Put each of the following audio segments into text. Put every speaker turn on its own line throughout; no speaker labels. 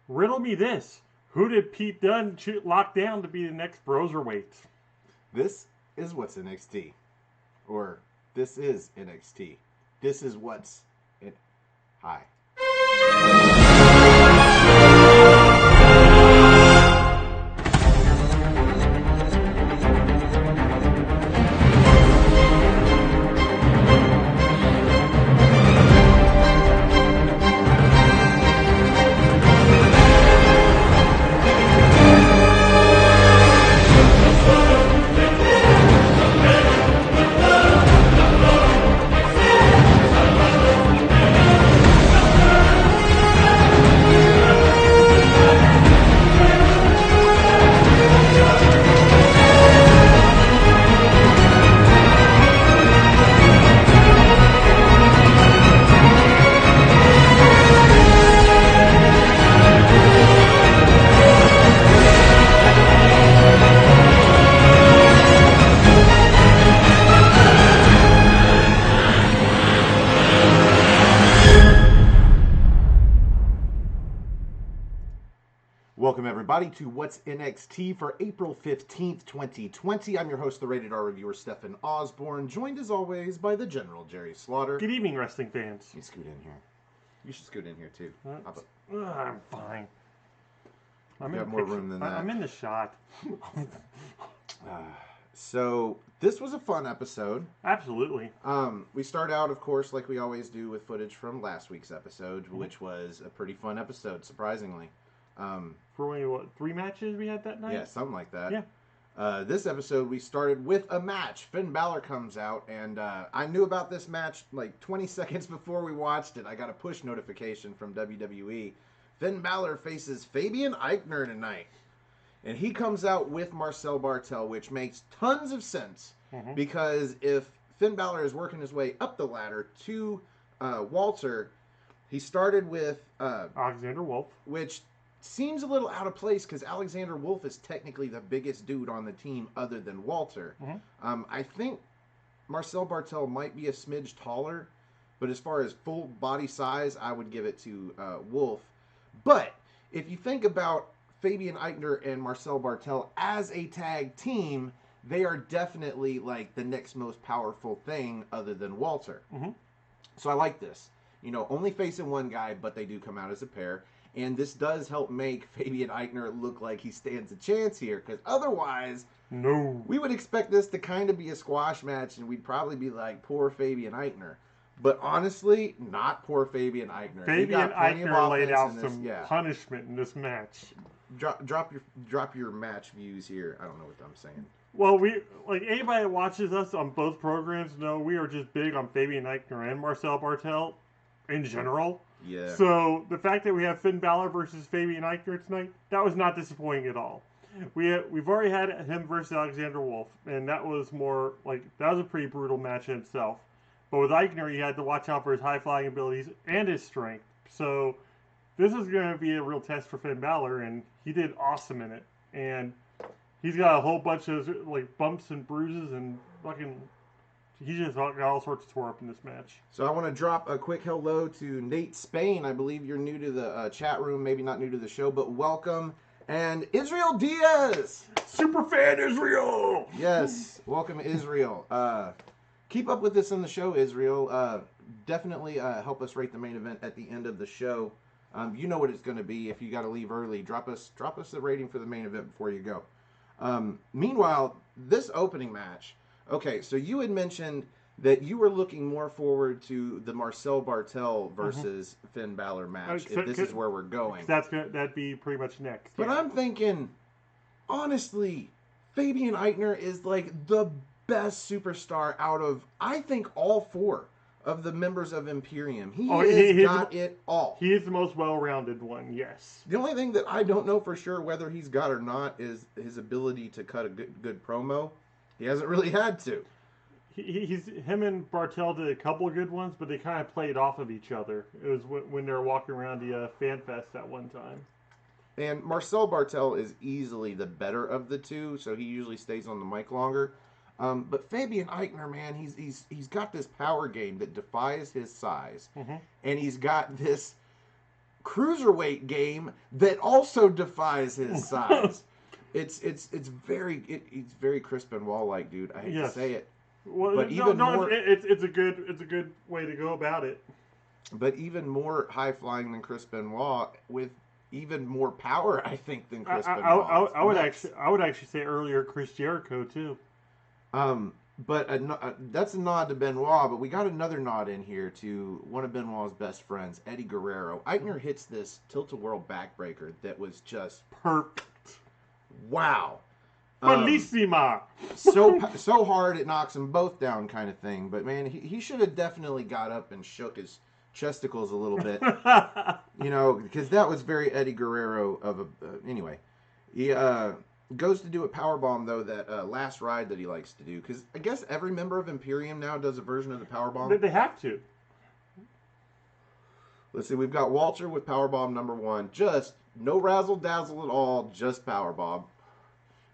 Riddle me this. Who did Pete Dunne lock down to be the next Broserweight?
This is what's NXT. Or, this is NXT. This is what's in... Hi. Welcome, everybody, to What's NXT for April 15th, 2020. I'm your host, the Rated R Reviewer, Stefan Osborne, joined as always by the General, Jerry Slaughter.
Good evening, wrestling fans.
You scoot in here. You should scoot in here, too.
I'm fine.
You got more room than that.
I'm in the shot.
So, this was a fun episode.
Absolutely.
We start out, of course, like we always do, with footage from last week's episode, which was a pretty fun episode, surprisingly.
For only, what, 3 matches we had that night?
Yeah, something like that.
Yeah.
This episode, we started with a match. Finn Balor comes out, and I knew about this match like 20 seconds before we watched it. I got a push notification from WWE. Finn Balor faces Fabian Aichner tonight. And he comes out with Marcel Barthel, which makes tons of sense. Because if Finn Balor is working his way up the ladder to Walter, he started with...
Alexander Wolf.
Which... seems a little out of place because Alexander Wolf is technically the biggest dude on the team other than Walter. I think Marcel Barthel might be a smidge taller, but as far as full body size, I would give it to Wolf. But if you think about Fabian Aichner and Marcel Barthel as a tag team, they are definitely like the next most powerful thing other than Walter. So I like this. You know, only facing one guy, but they do come out as a pair. And this does help make Fabian Aichner look like he stands a chance here. Because otherwise,
no,
we would expect this to kind of be a squash match. And we'd probably be like, poor Fabian Aichner. But honestly, not poor Fabian Aichner.
Fabian Aichner laid out some punishment in this match.
Drop your match views here. I don't know what I'm saying.
Well, anybody that watches us on both programs know we are just big on Fabian Aichner and Marcel Barthel in general.
Yeah.
So the fact that we have Finn Balor versus Fabian Aichner tonight, that was not disappointing at all. We've already had him versus Alexander Wolf, and that was a pretty brutal match in itself. But with Aichner, you had to watch out for his high flying abilities and his strength. So this is going to be a real test for Finn Balor, and he did awesome in it. And he's got a whole bunch of bumps and bruises and fucking. He just got all sorts of tore up in this match.
So I want to drop a quick hello to Nate Spain. I believe you're new to the chat room, maybe not new to the show, but welcome. And Israel Diaz!
Superfan Israel!
Yes, welcome Israel. Keep up with this in the show, Israel. Definitely help us rate the main event at the end of the show. You know what it's going to be. If you got to leave early, drop us a rating for the main event before you go. Meanwhile, this opening match... Okay, so you had mentioned that you were looking more forward to the Marcel Barthel versus Finn Balor match, if this is where we're going.
That'd be pretty much next.
But I'm thinking, honestly, Fabian Aichner is like the best superstar out of, I think, all 4 of the members of Imperium. He's got it all.
He is the most well-rounded one, yes.
The only thing that I don't know for sure whether he's got or not is his ability to cut a good promo. He hasn't really had to.
Him and Barthel did a couple of good ones, but they kind of played off of each other. It was when they were walking around the Fan Fest at one time.
And Marcel Barthel is easily the better of the two, so he usually stays on the mic longer. But Fabian Aichner, man, he's got this power game that defies his size, and he's got this cruiserweight game that also defies his size. It's very Chris Benoit-like, dude. I hate to say it.
Well,
but
it's a good way to go about it.
But even more high flying than Chris Benoit, with even more power, I think, than Chris Benoit.
I would actually say earlier Chris Jericho too.
But that's a nod to Benoit. But we got another nod in here to one of Benoit's best friends, Eddie Guerrero. Eichner hits this tilt-a-whirl backbreaker that was just
perfect.
Wow.
Bellissima.
So hard it knocks them both down, kind of thing. But man, he should have definitely got up and shook his chesticles a little bit, because that was very Eddie Guerrero of a. Anyway, he goes to do a powerbomb though, that last ride that he likes to do, because I guess every member of Imperium now does a version of the powerbomb.
They have to.
Let's see, we've got Walter with powerbomb number 1, just no razzle dazzle at all, just powerbomb.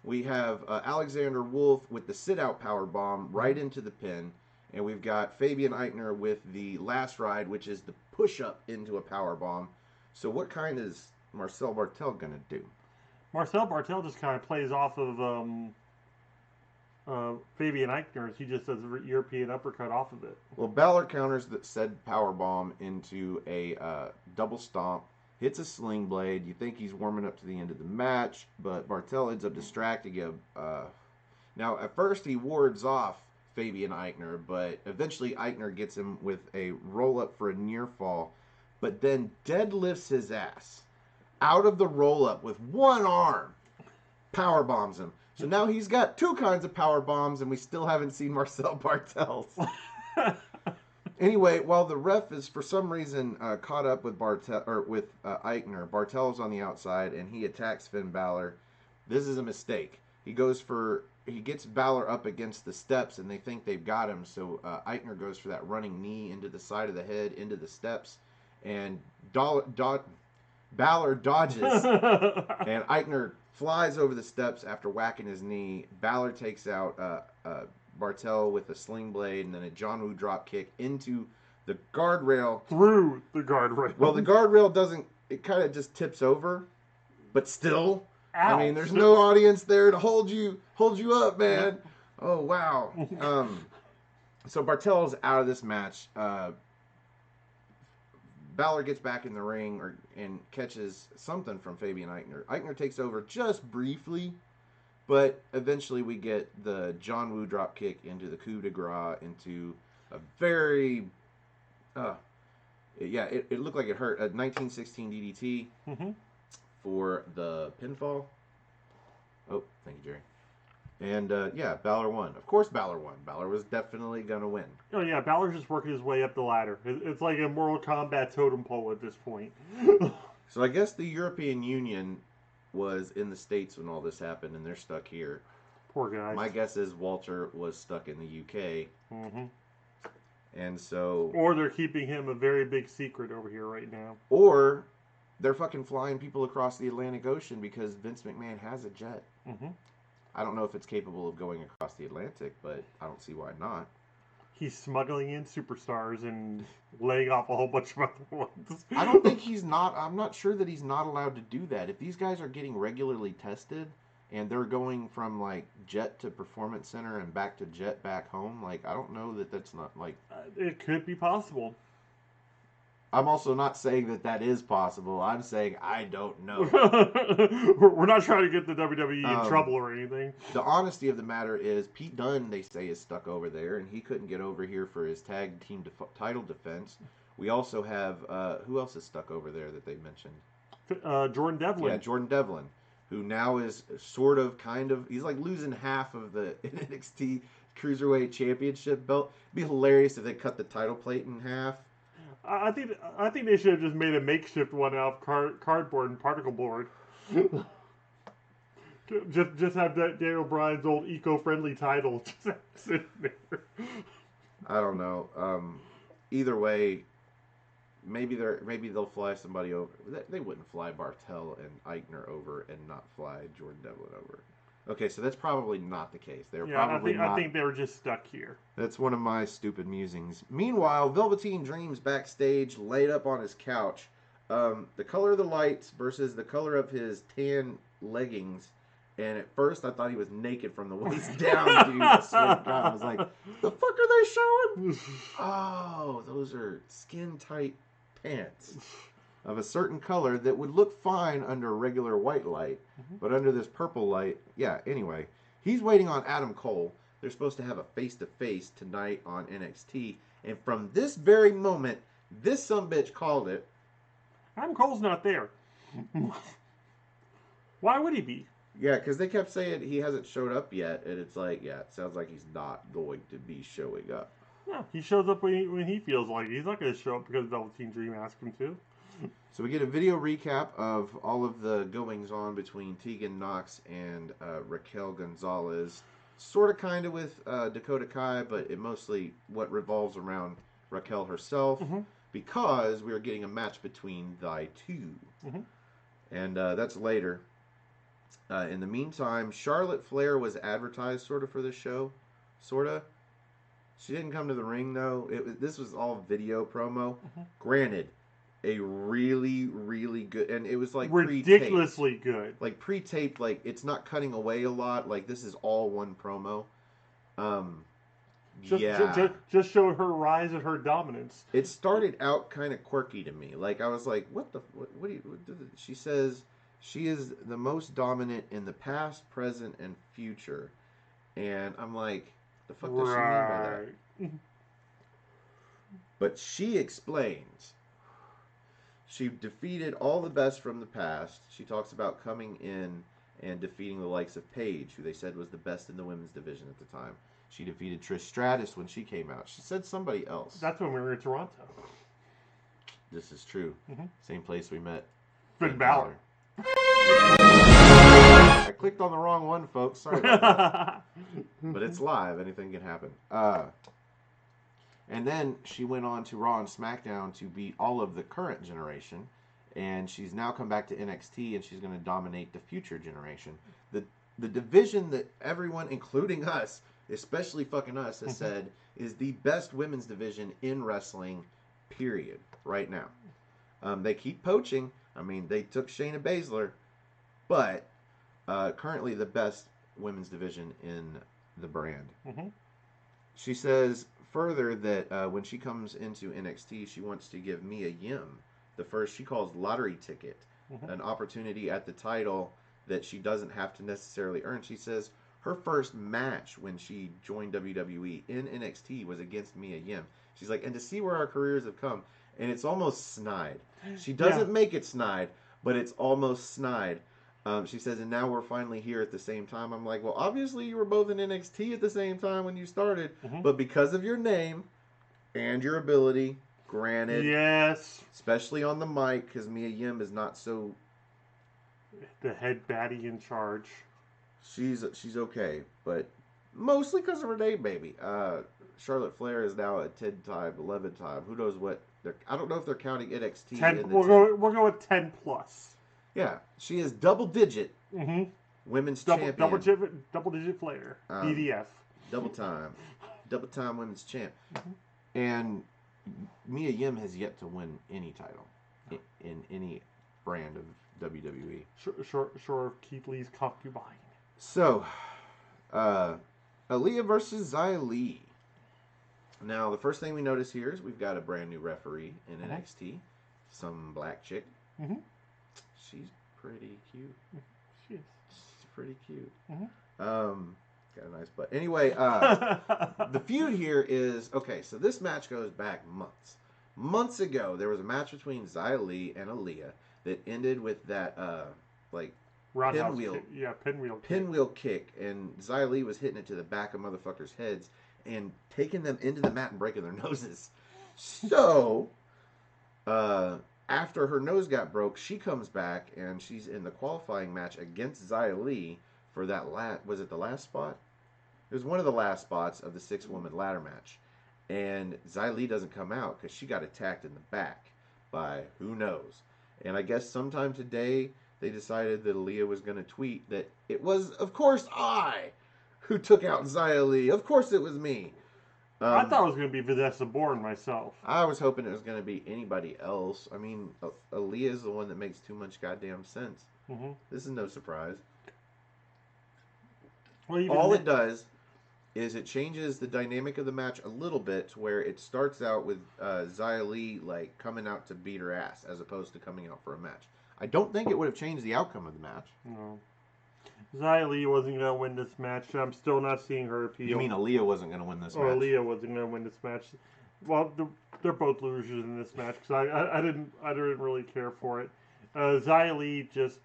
We have Alexander Wolf with the sit-out powerbomb right into the pin. And we've got Fabian Eichner with the last ride, which is the push-up into a powerbomb. So what kind is Marcel Bartel going to do?
Marcel Bartel just kind of plays off of Fabian Eichner. He just does a European uppercut off of it.
Well, Balor counters that said powerbomb into a double stomp. Hits a sling blade. You think he's warming up to the end of the match, but Bartel ends up distracting him. Now, at first, he wards off Fabian Eichner, but eventually Eichner gets him with a roll-up for a near fall, but then deadlifts his ass out of the roll-up with one arm, power bombs him. So now he's got two kinds of power bombs, and we still haven't seen Marcel Bartel's. Anyway, while the ref is for some reason caught up with Eichner, Bartel's on the outside and he attacks Finn Balor. This is a mistake. He gets Balor up against the steps and they think they've got him. So Eichner goes for that running knee into the side of the head, into the steps, and Balor dodges and Eichner flies over the steps after whacking his knee. Balor takes out Bartel with a sling blade and then a John Woo drop kick into the guardrail.
Through the guardrail.
Well, the guardrail doesn't, it kind of just tips over, but still.
Ouch.
I mean, there's no audience there to hold you up, man. Oh, wow. So Bartel's out of this match. Balor gets back in the ring and catches something from Fabian Eichner. Eichner takes over just briefly. But eventually we get the John Woo drop kick into the coup de grace, into a very, it looked like it hurt. A 1916 DDT for the pinfall. Oh, thank you, Jerry. And Balor won. Of course Balor won. Balor was definitely going to win.
Oh yeah, Balor's just working his way up the ladder. It's like a Mortal Kombat totem pole at this point.
So I guess the European Union was in the States when all this happened, and they're stuck here.
Poor guys.
My guess is Walter was stuck in the UK. And so...
Or they're keeping him a very big secret over here right now.
Or they're fucking flying people across the Atlantic Ocean because Vince McMahon has a jet. I don't know if it's capable of going across the Atlantic, but I don't see why not.
He's smuggling in superstars and laying off a whole bunch of other ones.
I don't think I'm not sure that he's not allowed to do that. If these guys are getting regularly tested and they're going from like jet to performance center and back to jet back home, like I don't know that that's not like...
It could be possible.
I'm also not saying that is possible. I'm saying I don't know.
We're not trying to get the WWE in trouble or anything.
The honesty of the matter is Pete Dunne, they say, is stuck over there, and he couldn't get over here for his tag team title defense. We also have, who else is stuck over there that they mentioned?
Jordan Devlin.
Yeah, Jordan Devlin, who now is sort of, kind of, he's like losing half of the NXT Cruiserweight Championship belt. It'd be hilarious if they cut the title plate in half.
I think they should have just made a makeshift one out of cardboard and particle board. just have that Daniel Bryan's old eco-friendly title just sitting there.
I don't know. Either way, maybe they'll fly somebody over. They wouldn't fly Bartel and Eichner over and not fly Jordan Devlin over. Okay, so that's probably not the case. I
think they were just stuck here.
That's one of my stupid musings. Meanwhile, Velveteen Dream's backstage, laid up on his couch. the color of the lights versus the color of his tan leggings. And at first, I thought he was naked from the waist down, dude. I swear to God. I was like, the fuck are they showing? Oh, those are skin-tight pants of a certain color that would look fine under regular white light. But under this purple light, yeah, anyway. He's waiting on Adam Cole. They're supposed to have a face-to-face tonight on NXT. And from this very moment, this sumbitch called it.
Adam Cole's not there. Why would he be?
Yeah, because they kept saying he hasn't showed up yet, and it's like, yeah, it sounds like he's not going to be showing up.
Yeah, he shows up when he feels like it. He's not going to show up because Velveteen Dream asked him to.
So we get a video recap of all of the goings-on between Tegan Nox and Raquel Gonzalez. Sort of kind of with Dakota Kai, but it mostly what revolves around Raquel herself, because we are getting a match between the two. And that's later. In the meantime, Charlotte Flair was advertised sort of for this show. Sort of. She didn't come to the ring, though. This was all video promo. Granted, a really, really good... And it was like
ridiculously good.
Like pre-taped, like it's not cutting away a lot. Like this is all one promo.
Just showed her rise and her dominance.
It started out kind of quirky to me. Like I was like, what she says... She is the most dominant in the past, present, and future. And I'm like, the fuck does she mean by that? But she explains. She defeated all the best from the past. She talks about coming in and defeating the likes of Paige, who they said was the best in the women's division at the time. She defeated Trish Stratus when she came out. She said somebody else.
That's when we were in Toronto.
This is true. Same place we met
Finn Balor.
I clicked on the wrong one, folks. Sorry about that. But it's live. Anything can happen. And then she went on to Raw and SmackDown to beat all of the current generation. And she's now come back to NXT, and she's going to dominate the future generation. The division that everyone, including us, especially fucking us, has said is the best women's division in wrestling, period, right now. They keep poaching. I mean, they took Shayna Baszler, but currently the best women's division in the brand. She says further that when she comes into NXT, she wants to give Mia Yim the first, she calls lottery ticket, an opportunity at the title that she doesn't have to necessarily earn. She says her first match when she joined WWE in NXT was against Mia Yim. She's like, and to see where our careers have come, and it's almost snide. She doesn't make it snide, but it's almost snide. She says, and now we're finally here at the same time. I'm like, well, obviously you were both in NXT at the same time when you started, but because of your name and your ability, granted,
yes,
especially on the mic, because Mia Yim is not so
the head baddie in charge.
She's okay, but mostly because of her name, baby. Charlotte Flair is now a 10-time, 11-time. Who knows what? I don't know if they're counting NXT.
10. We'll go with 10 plus.
Yeah, she is double-digit women's champion.
Double-digit Flair. DDF.
Double-time women's champ. And Mia Yim has yet to win any title in any brand of WWE.
Sure of Keith Lee's concubine.
So, Aaliyah versus Xia Li. Now, the first thing we notice here is we've got a brand new referee in NXT. Some black chick. She's pretty cute.
She is.
She's pretty cute. Got a nice butt. Anyway, the feud here is, okay, so this match goes back months. Months ago, there was a match between Xia Li and Aaliyah that ended with that, pinwheel kick, and Xia Li was hitting it to the back of motherfuckers' heads and taking them into the mat and breaking their noses. So, after her nose got broke, she comes back and she's in the qualifying match against Xia Li for that was it the last spot? It was one of the last spots of the 6-woman ladder match. And Xia Li doesn't come out because she got attacked in the back by who knows. And I guess sometime today they decided that Aaliyah was going to tweet that it was, of course, I who took out Xia Li. Of course it was me.
I thought it was going to be Vanessa Bourne myself.
I was hoping it was going to be anybody else. I mean, Aaliyah's the one that makes too much goddamn sense.
Mm-hmm.
This is no surprise.
Well,
all it does is it changes the dynamic of the match a little bit to where it starts out with Xia Li like coming out to beat her ass as opposed to coming out for a match. I don't think it would have changed the outcome of the match.
No. Xia Li wasn't going to win this match. I'm still not seeing her appeal.
You mean Aaliyah wasn't going to win this match?
Aaliyah wasn't going to win this match. Well, they're both losers in this match because I didn't really care for it. Xia Li just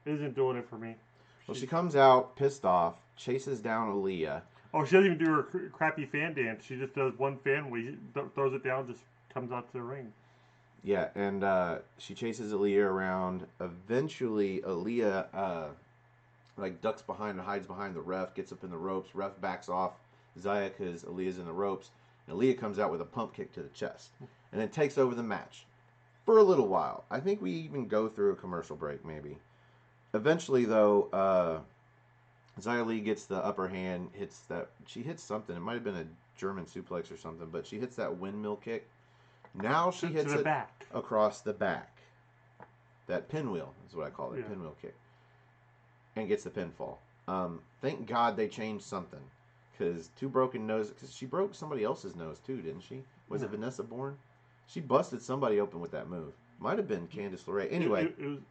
isn't doing it for me.
Well, she comes out pissed off, chases down Aaliyah.
Oh, she doesn't even do her crappy fan dance. She just does one fan where she throws it down, just comes out to the ring.
Yeah, and she chases Aaliyah around. Eventually, Aaliyah like ducks behind and hides behind the ref, gets up in the ropes. Ref backs off Xia because Aaliyah's in the ropes. And Aaliyah comes out with a pump kick to the chest. And then takes over the match for a little while. I think we even go through a commercial break, maybe. Eventually, though, Xia Li gets the upper hand, she hits something. It might have been a German suplex or something, but she hits that windmill kick. Now she hits it
back.
Across the back. That pinwheel is what I call it, pinwheel kick. And gets the pinfall. Thank God they changed something. Because two broken noses, because she broke somebody else's nose too, didn't she? Was it Vanessa Bourne? She busted somebody open with that move. Might have been Candice LeRae. Anyway.
It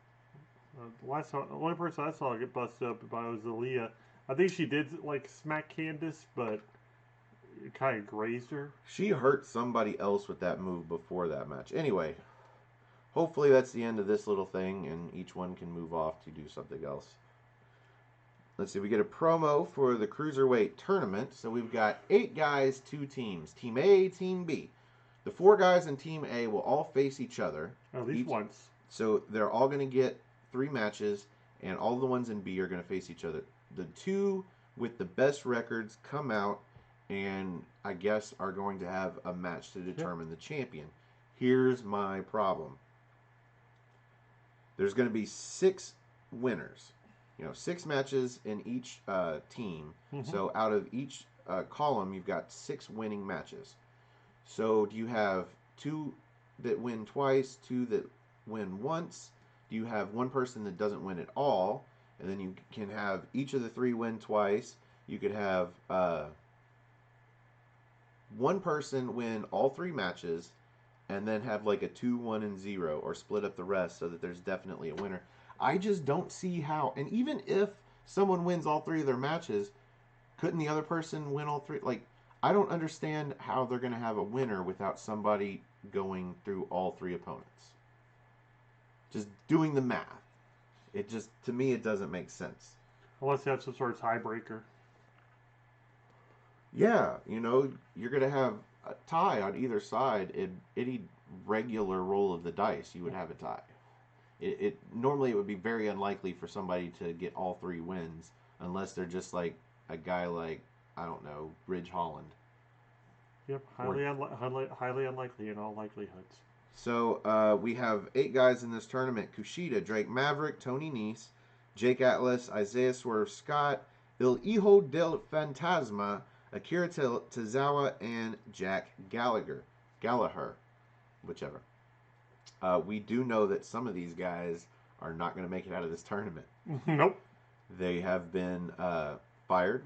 was, the only person I saw get busted up by was Aaliyah. I think she did like smack Candice, but it kind of grazed her.
She hurt somebody else with that move before that match. Anyway, hopefully that's the end of this little thing, and each one can move off to do something else. Let's see, we get a promo for the Cruiserweight tournament. So we've got 8 guys, 2 teams. Team A, Team B. The 4 guys in Team A will all face each other.
At least once.
So they're all going to get 3 matches, and all the ones in B are going to face each other. The 2 with the best records come out and I guess are going to have a match to determine the champion. Here's my problem. There's going to be 6 winners. 6 matches in each team. Mm-hmm. So out of each column, you've got 6 winning matches. So do you have 2 that win twice, 2 that win once? Do you have 1 person that doesn't win at all? And then you can have each of the 3 win twice. You could have 1 person win all 3 matches and then have like a 2-1-0 or split up the rest so that there's definitely a winner. I just don't see how. And even if someone wins all 3 of their matches, couldn't the other person win all 3? Like, I don't understand how they're going to have a winner without somebody going through all 3 opponents. Just doing the math. It just, to me, it doesn't make sense.
Unless you have some sort of tiebreaker.
Yeah, you're going to have a tie on either side. In any regular roll of the dice, you would have a tie. Normally it would be very unlikely for somebody to get all 3 wins unless they're just like a guy like, I don't know, Ridge Holland.
Yep, highly unlikely in all likelihoods.
So we have 8 guys in this tournament: Kushida, Drake Maverick, Tony Nese, Jake Atlas, Isaiah Swerve Scott, El Hijo del Fantasma, Akira Tozawa, and Jack Gallagher, whichever. We do know that some of these guys are not going to make it out of this tournament.
Nope.
They have been fired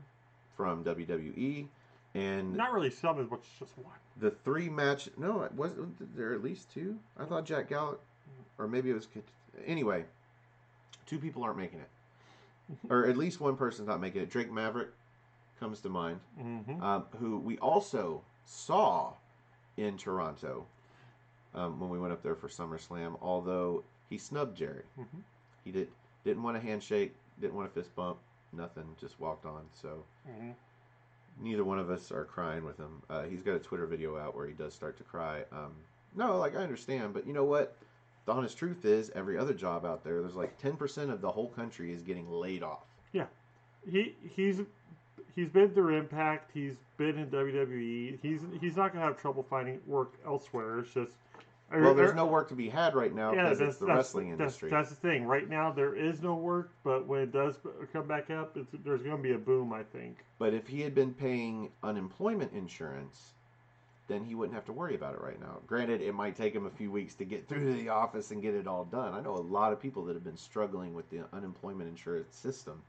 from WWE, and
not really some as much as just 1.
The 3 match. No, wasn't there at least 2? I thought Jack Gallagher, or maybe it was. Anyway, 2 people aren't making it, or at least 1 person's not making it. Drake Maverick comes to mind, who we also saw in Toronto. When we went up there for SummerSlam, although he snubbed Jerry. Mm-hmm. He didn't want a handshake, didn't want a fist bump, nothing, just walked on. So neither one of us are crying with him. He's got a Twitter video out where he does start to cry. No, I understand, but you know what? The honest truth is, every other job out there, there's like 10% of the whole country is getting laid off.
Yeah, he's been through Impact. He's been in WWE. He's not gonna have trouble finding work elsewhere. It's just
Well, there's no work to be had right now
Yeah,
because it's the wrestling industry.
That's the thing. Right now, there is no work, but when it does come back up, there's going to be a boom, I think.
But if he had been paying unemployment insurance, then he wouldn't have to worry about it right now. Granted, it might take him a few weeks to get through to the office and get it all done. I know a lot of people that have been struggling with the unemployment insurance system.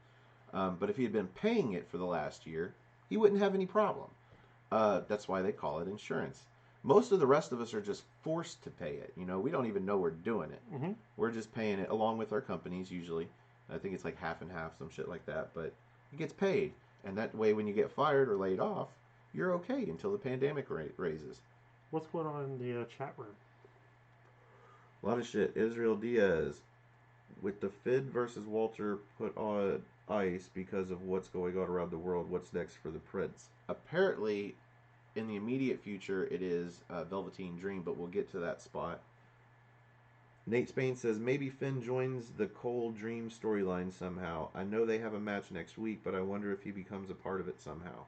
But if he had been paying it for the last year, he wouldn't have any problem. That's why they call it insurance. Most of the rest of us are just forced to pay it. You know, we don't even know we're doing it.
Mm-hmm.
We're just paying it along with our companies usually. I think it's like half and half, some shit like that. But it gets paid. And that way when you get fired or laid off, you're okay until the pandemic raises.
What's going on in the chat room?
A lot of shit. Israel Diaz. With the Fid versus Walter put on ice because of what's going on around the world, what's next for the Prince? Apparently, in the immediate future, it is Velveteen Dream, but we'll get to that spot. Nate Spain says, maybe Finn joins the Cole Dream storyline somehow. I know they have a match next week, but I wonder if he becomes a part of it somehow.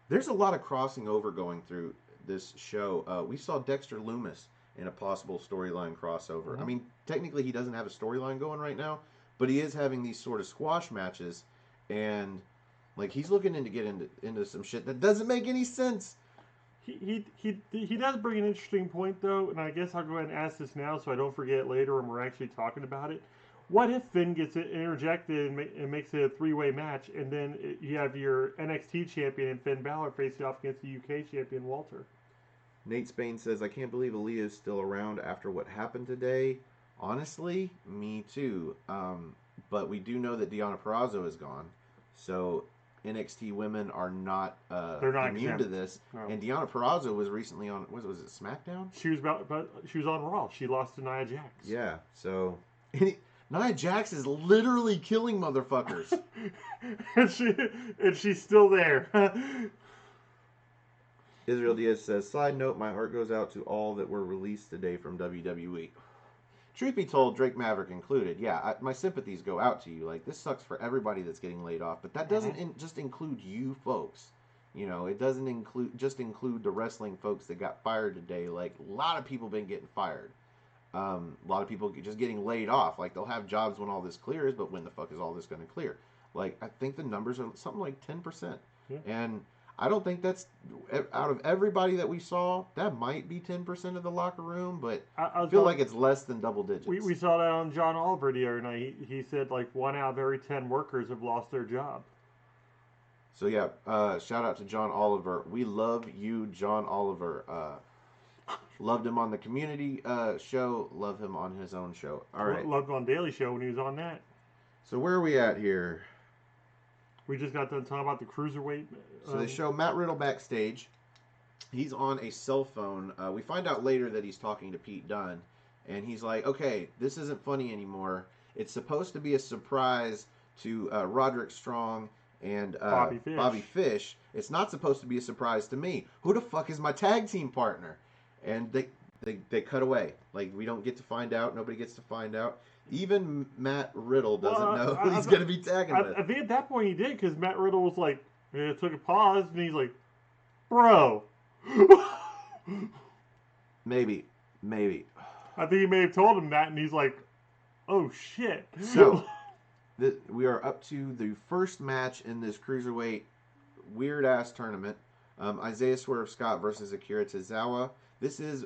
There's a lot of crossing over going through this show. We saw Dexter Lumis in a possible storyline crossover.
Mm-hmm.
I mean, technically he doesn't have a storyline going right now, but he is having these sort of squash matches, and like he's looking to get into some shit that doesn't make any sense.
He does bring an interesting point though, and I guess I'll go ahead and ask this now so I don't forget it later when we're actually talking about it. What if Finn gets it interjected and makes it a three-way match, and then you have your NXT champion and Finn Balor facing off against the UK champion Walter? Nate Spain says, I can't believe Aaliyah is still around after what happened today. Honestly, me too. But we do know that Deonna Purrazzo is gone. So NXT women are not, they're not
immune
exempt
to this.
No.
And Deonna Purrazzo was recently on, was it SmackDown?
She was on Raw. She lost to Nia Jax.
Yeah, so... Nia Jax is literally killing motherfuckers.
and she's still there.
Israel Diaz says, side note, my heart goes out to all that were released today from WWE. Truth be told, Drake Maverick included. Yeah, my sympathies go out to you. Like, this sucks for everybody that's getting laid off, but that doesn't just include you folks. You know, it doesn't include the wrestling folks that got fired today. Like, a lot of people been getting fired. A lot of people just getting laid off. Like, they'll have jobs when all this clears, but when the fuck is all this going to clear? Like, I think the numbers are something like 10%.
Yeah.
And I don't think that's, out of everybody that we saw, that might be 10% of the locker room, but I feel like it's less than double digits.
We saw that on John Oliver the other night. He said like 1 out of every 10 workers have lost their job.
So yeah, shout out to John Oliver. We love you, John Oliver. Loved him on the Community show. Love him on his own show. All right.
Loved him on Daily Show when he was on that.
So where are we at here?
We just got done talking about the cruiserweight.
So they show Matt Riddle backstage. He's on a cell phone. We find out later that he's talking to Pete Dunne. And he's like, okay, this isn't funny anymore. It's supposed to be a surprise to Roderick Strong and Bobby Fish. It's not supposed to be a surprise to me. Who the fuck is my tag team partner? And they cut away. Like, we don't get to find out. Nobody gets to find out. Even Matt Riddle doesn't know who he's going to be tagging with.
I think at that point he did, because Matt Riddle was like, took a pause, and he's like, bro.
Maybe.
I think he may have told him that, and he's like, oh, shit.
So, we are up to the first match in this Cruiserweight weird-ass tournament. Isaiah Swerve Scott versus Akira Tozawa. This is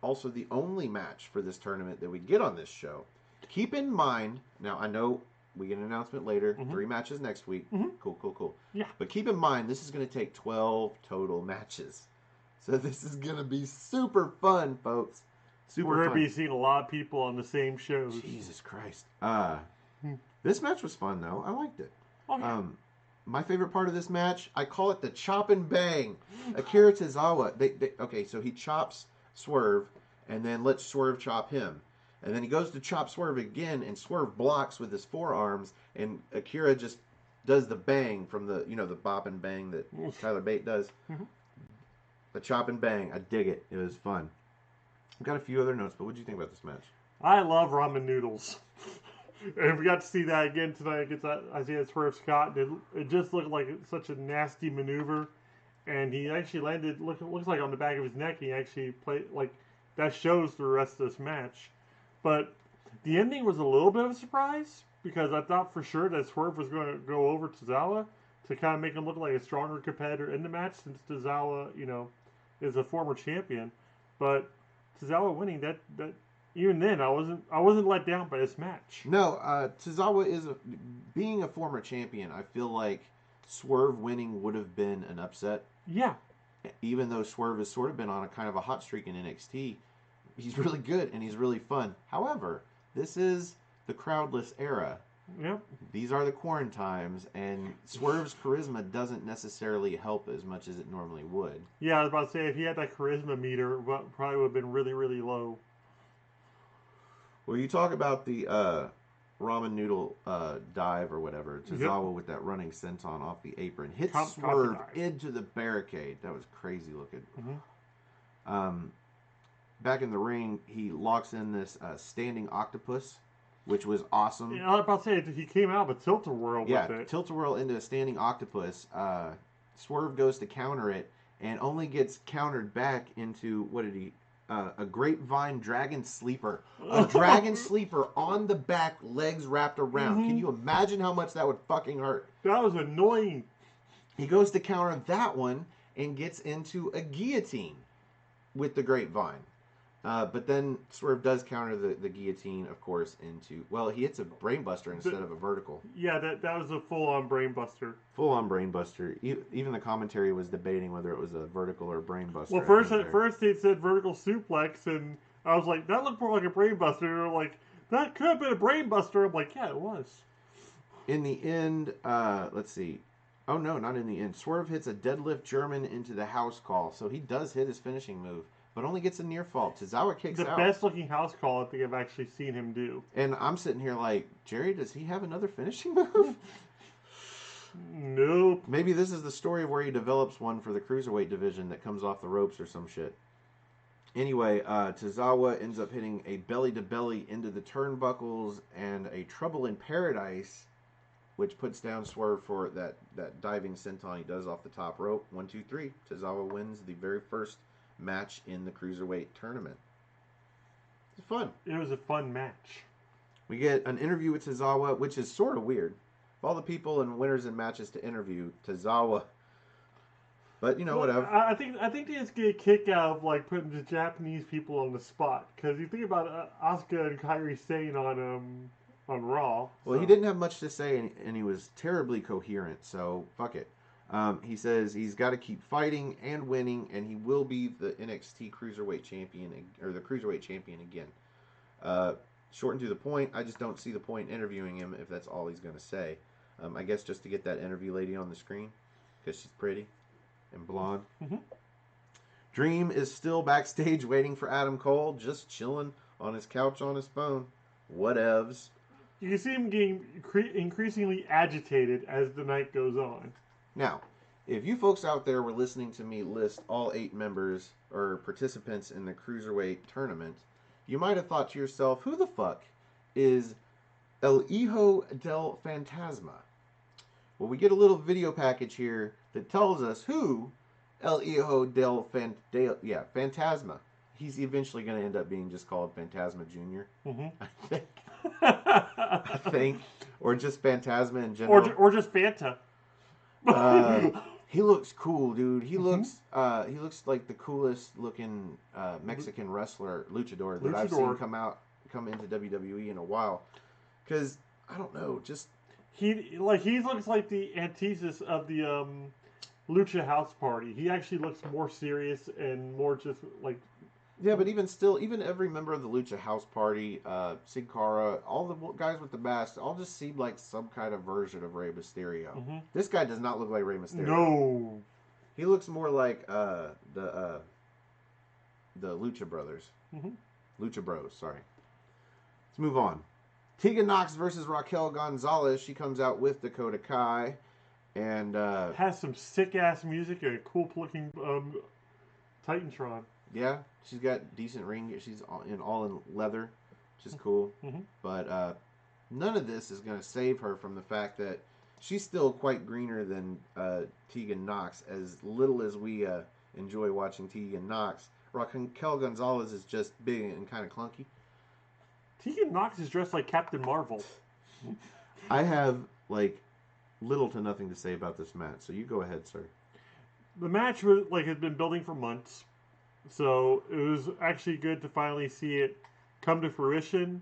also the only match for this tournament that we get on this show. Keep in mind, now I know we get an announcement later, 3 matches next week. Cool.
Yeah.
But keep in mind, this is going to take 12 total matches. So this is going to be super fun, folks.
We're going to be seeing a lot of people on the same shows.
Jesus Christ. This match was fun, though. I liked it.
Okay.
My favorite part of this match, I call it the chop and bang. Akira Tozawa, okay, so he chops Swerve, and then lets Swerve chop him. And then he goes to chop Swerve again, and Swerve blocks with his forearms, and Akira just does the bang from the, the bop and bang that Tyler Bate does. The chop and bang. I dig it. It was fun. I've got a few other notes, but what did you think about this match?
I love ramen noodles. And we got to see that again tonight against Isaiah Swerve Scott. It just looked like such a nasty maneuver. And he actually landed, looks like on the back of his neck, he actually played, like, that shows the rest of this match. But the ending was a little bit of a surprise because I thought for sure that Swerve was going to go over Tozawa to kind of make him look like a stronger competitor in the match since Tozawa, is a former champion. But Tozawa winning that even then I wasn't let down by this match.
No, Tozawa being a former champion. I feel like Swerve winning would have been an upset.
Yeah.
Even though Swerve has sort of been on a kind of a hot streak in NXT, he's really good and he's really fun. However, this is the crowdless era.
Yep.
These are the quarantines, and Swerve's charisma doesn't necessarily help as much as it normally would.
Yeah, I was about to say, if he had that charisma meter, probably would have been really, really low.
Well, you talk about the ramen noodle dive or whatever. Tozawa with that running senton off the apron. Hits Swerve into the barricade. That was crazy looking. Mm-hmm. Back in the ring, he locks in this standing octopus, which was awesome.
Yeah, I was about to say, he came out of a tilt-a-whirl with it.
Yeah, tilt-a-whirl into a standing octopus. Swerve goes to counter it and only gets countered back into, what did he... a grapevine dragon sleeper. A dragon sleeper on the back, legs wrapped around. Mm-hmm. Can you imagine how much that would fucking hurt?
That was annoying.
He goes to counter that one and gets into a guillotine with the grapevine. But then Swerve does counter the guillotine, of course, into... Well, he hits a brainbuster instead of a vertical.
Yeah, that was a full-on brainbuster.
Full-on brainbuster. Even the commentary was debating whether it was a vertical or a brainbuster.
Well, first it said vertical suplex, and I was like, that looked more like a brainbuster. And they're like, that could have been a brainbuster. I'm like, yeah, it was.
In the end, let's see. Oh, no, not in the end. Swerve hits a deadlift German into the house call, so he does hit his finishing move. But only gets a near fall. Tozawa kicks out.
The best looking house call I think I've actually seen him do.
And I'm sitting here like, Jerry, does he have another finishing move?
Nope.
Maybe this is the story of where he develops one for the cruiserweight division that comes off the ropes or some shit. Anyway, Tozawa ends up hitting a belly-to-belly into the turnbuckles and a Trouble in Paradise, which puts down Swerve for that diving senton he does off the top rope. 1, 2, 3. Tozawa wins the very first match in the cruiserweight tournament. It's fun.
It was a fun match.
We get an interview with Tozawa, which is sort of weird. Of all the people and winners and matches to interview, Tozawa. But whatever.
I think they just get a kick out of like putting the Japanese people on the spot because you think about Asuka and Kairi Sane on Raw.
Well, he didn't have much to say, and he was terribly coherent. So fuck it. He says he's got to keep fighting and winning, and he will be the NXT Cruiserweight Champion, or the Cruiserweight Champion again. Short and to the point, I just don't see the point in interviewing him if that's all he's going to say. I guess just to get that interview lady on the screen, because she's pretty and blonde. Mm-hmm. Dream is still backstage waiting for Adam Cole, just chilling on his couch on his phone. Whatevs.
You can see him getting increasingly agitated as the night goes on.
Now, if you folks out there were listening to me list all 8 members or participants in the Cruiserweight tournament, you might have thought to yourself, who the fuck is El Hijo del Fantasma? Well, we get a little video package here that tells us who El Hijo del Fantasma. He's eventually going to end up being just called Fantasma Jr. Mm-hmm. I think. Or just Fantasma in general.
Or just Fanta.
He looks cool, dude. He looks like the coolest looking Mexican wrestler, luchador that I've seen come into WWE in a while. Because I don't know, just
he looks like the antithesis of the Lucha House Party. He actually looks more serious and more just like.
Yeah, but even every member of the Lucha House Party, Sin Cara, all the guys with the masks, all just seem like some kind of version of Rey Mysterio. Mm-hmm. This guy does not look like Rey Mysterio.
No.
He looks more like the Lucha Brothers. Mm-hmm. Lucha Bros, sorry. Let's move on. Tegan Nox versus Raquel Gonzalez. She comes out with Dakota Kai. And
has some sick-ass music and a cool-looking Titantron.
Yeah, she's got decent ring gear. She's all in leather, which is cool. Mm-hmm. But none of this is going to save her from the fact that she's still quite greener than Tegan Nox. As little as we enjoy watching Tegan Nox, Raquel Gonzalez is just big and kind of clunky.
Tegan Nox is dressed like Captain Marvel.
I have, like, little to nothing to say about this match, so you go ahead, sir.
The match was, had been building for months, so it was actually good to finally see it come to fruition.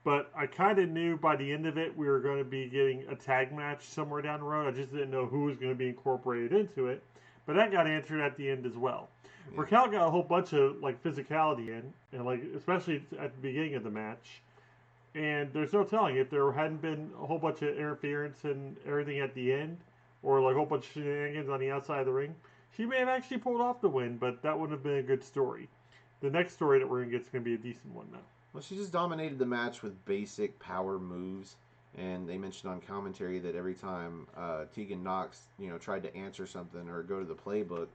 But I kind of knew by the end of it we were going to be getting a tag match somewhere down the road. I just didn't know who was going to be incorporated into it. But that got answered at the end as well. Yeah. Raquel got a whole bunch of physicality in, and especially at the beginning of the match. And there's no telling if there hadn't been a whole bunch of interference and everything at the end, or a whole bunch of shenanigans on the outside of the ring, she may have actually pulled off the win. But that wouldn't have been a good story. The next story that we're going to get is going to be a decent one now.
Well, she just dominated the match with basic power moves, and they mentioned on commentary that every time Tegan Nox, tried to answer something or go to the playbook,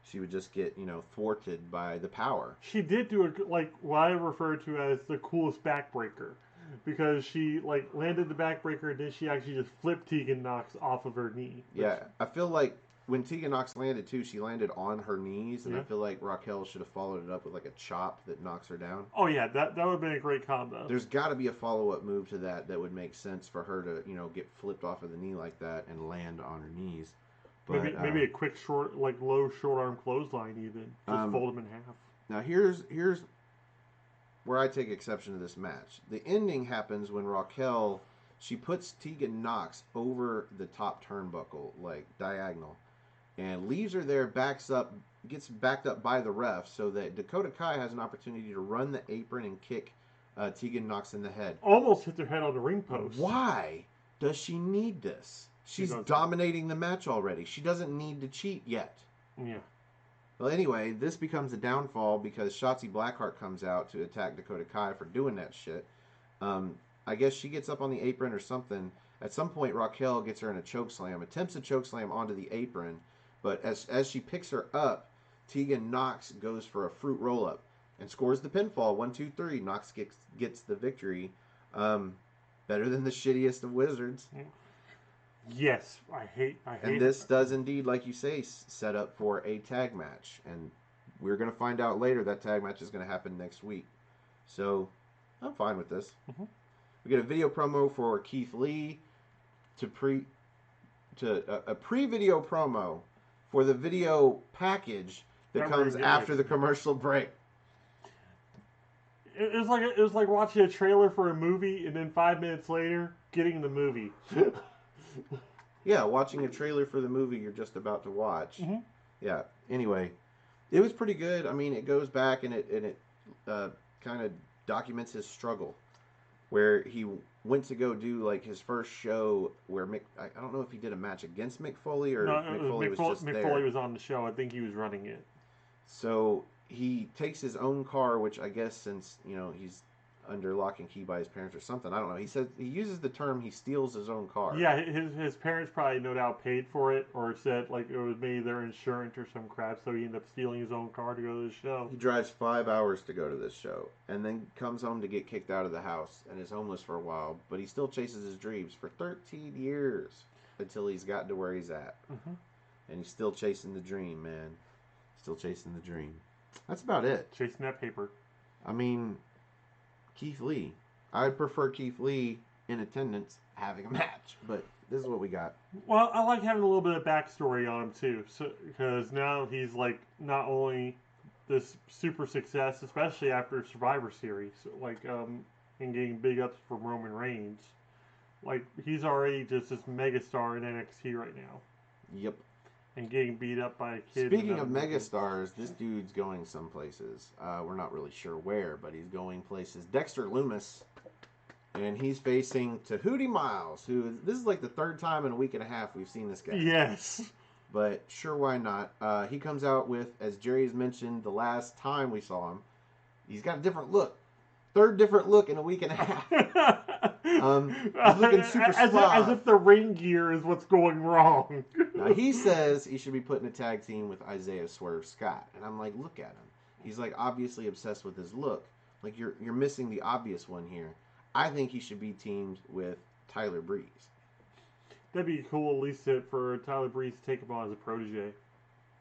she would just get, thwarted by the power.
She did do what I refer to as the coolest backbreaker, because she landed the backbreaker and then she actually just flipped Tegan Nox off of her knee.
Yeah, I feel like when Tegan Nox landed too, she landed on her knees, and I feel like Raquel should have followed it up with a chop that knocks her down.
Oh yeah, that would have been a great combo.
There's got to be a follow-up move to that would make sense for her to get flipped off of the knee like that and land on her knees.
But, maybe a quick short low short arm clothesline even, just fold them in half.
Now here's where I take exception to this match. The ending happens when Raquel, she puts Tegan Nox over the top turnbuckle, diagonal, and leaves her there, gets backed up by the ref, so that Dakota Kai has an opportunity to run the apron and kick Tegan Nox in the head.
Almost hit her head on the ring post.
Why does she need this? She's dominating the match already. She doesn't need to cheat yet.
Yeah.
Well, anyway, this becomes a downfall because Shotzi Blackheart comes out to attack Dakota Kai for doing that shit. I guess she gets up on the apron or something. At some point, Raquel gets her in a chokeslam, attempts a chokeslam onto the apron, but as she picks her up, Tegan Nox goes for a fruit roll-up and scores the pinfall. 1, 2, 3. Nox gets the victory. Better than the shittiest of wizards.
Yes, I hate.
And this does indeed, like you say, set up for a tag match. And we're going to find out later that tag match is going to happen next week. So I'm fine with this. Mm-hmm. We get a video promo for Keith Lee a pre-video promo for the video package that comes after the commercial break.
It was like watching a trailer for a movie and then 5 minutes later getting the movie.
Yeah, watching a trailer for the movie you're just about to watch.
Mm-hmm.
Yeah. Anyway, it was pretty good. I mean, it goes back and it kind of documents his struggle, where he went to go do his first show where I don't know if he did a match against Mick Foley or Mick Foley was just there.
Mick Foley was on the show. I think he was running it.
So he takes his own car, which I guess since he's under lock and key by his parents or something, I don't know. He said he uses the term he steals his own car.
Yeah, his parents probably no doubt paid for it, or said it was maybe their insurance or some crap, so he ended up stealing his own car to go to the show.
He drives 5 hours to go to this show, and then comes home to get kicked out of the house, and is homeless for a while, but he still chases his dreams for 13 years until he's gotten to where he's at.
Mm-hmm.
And he's still chasing the dream, man. Still chasing the dream. That's about it.
Chasing that paper.
I mean, Keith Lee. I'd prefer Keith Lee in attendance having a match, but this is what we got.
Well, I like having a little bit of backstory on him too, because now he's not only this super success, especially after Survivor Series, and getting big ups from Roman Reigns. He's already just this megastar in NXT right now.
Yep.
And getting beat up by a kid.
Speaking of megastars, this dude's going some places. We're not really sure where, but he's going places. Dexter Lumis, and he's facing Tahuti Miles, this is the third time in a week and a half we've seen this guy.
Yes.
But sure, why not? He comes out with, as Jerry's mentioned the last time we saw him, he's got a different look. Third different look in a week and a half. He's looking super suave.
As if the ring gear is what's going wrong.
Now, he says he should be put in a tag team with Isaiah Swerve Scott. And I'm like, look at him. He's obviously obsessed with his look. You're missing the obvious one here. I think he should be teamed with Tyler Breeze.
That'd be cool, at least for Tyler Breeze to take him on as a protege.